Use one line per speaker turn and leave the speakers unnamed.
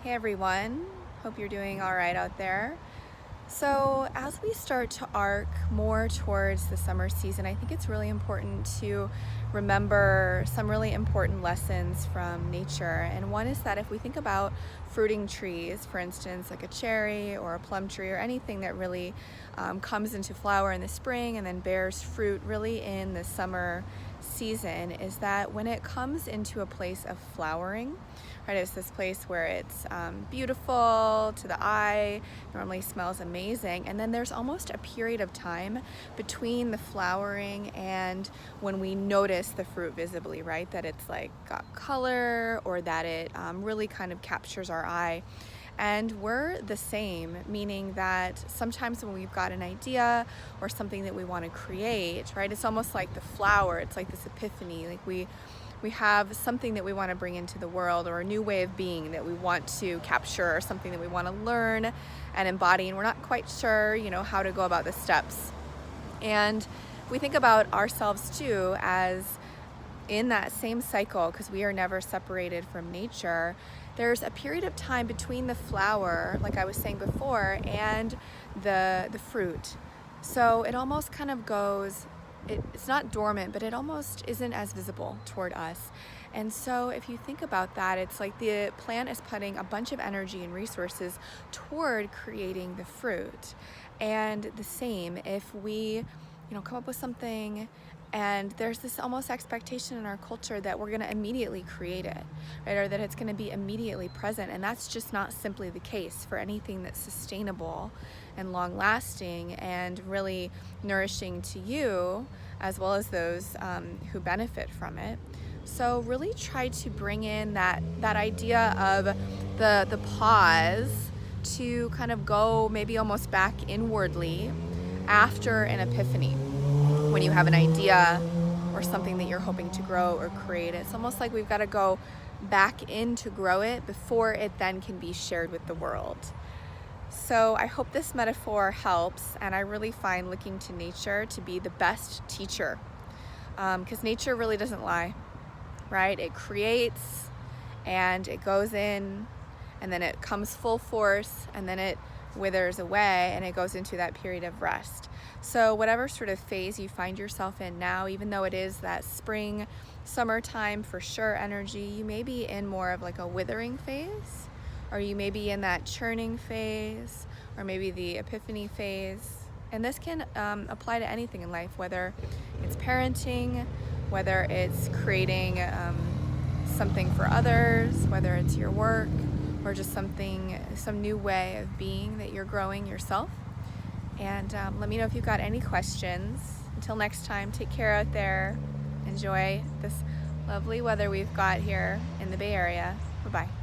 Hey everyone, hope you're doing all right out there. So as we start to arc more towards the summer season, I think it's really important to remember some really important lessons from nature. And one is that if we think about fruiting trees, for instance, like a cherry or a plum tree or anything that really comes into flower in the spring and then bears fruit really in the summer season, is that when it comes into a place of flowering, right, it's this place where it's beautiful to the eye, normally smells amazing, and then there's almost a period of time between the flowering and when we notice the fruit visibly, right, that it's like got color or that it really kind of captures our eye. And we're the same, meaning that sometimes when we've got an idea or something that we want to create, right, it's almost like the flower, it's like this epiphany, like we have something that we want to bring into the world, or a new way of being that we want to capture, or something that we want to learn and embody, and we're not quite sure, how to go about the steps. And we think about ourselves too as in that same cycle, because we are never separated from nature. There's a period of time between the flower, like I was saying before, and the fruit. So it almost kind of goes, it's not dormant, but it almost isn't as visible toward us. And so if you think about that, it's like the plant is putting a bunch of energy and resources toward creating the fruit. And the same, if we, come up with something and there's this almost expectation in our culture that we're going to immediately create it, right? Or that it's going to be immediately present. And that's just not simply the case for anything that's sustainable and long lasting and really nourishing to you, as well as those who benefit from it. So really try to bring in that idea of the pause to kind of go maybe almost back inwardly after an epiphany. When you have an idea or something that you're hoping to grow or create, it's almost like we've got to go back in to grow it before it then can be shared with the world. So I hope this metaphor helps, and I really find looking to nature to be the best teacher, because nature really doesn't lie, right? It creates and it goes in, and then it comes full force, and then it withers away and it goes into that period of rest. So whatever sort of phase you find yourself in now, even though it is that spring, summertime for sure energy, you may be in more of like a withering phase, or you may be in that churning phase, or maybe the epiphany phase. And this can apply to anything in life, whether it's parenting, whether it's creating something for others, whether it's your work, or just some new way of being that you're growing yourself. And let me know if you've got any questions. Until next time, take care out there. Enjoy this lovely weather we've got here in the Bay Area. Bye-bye.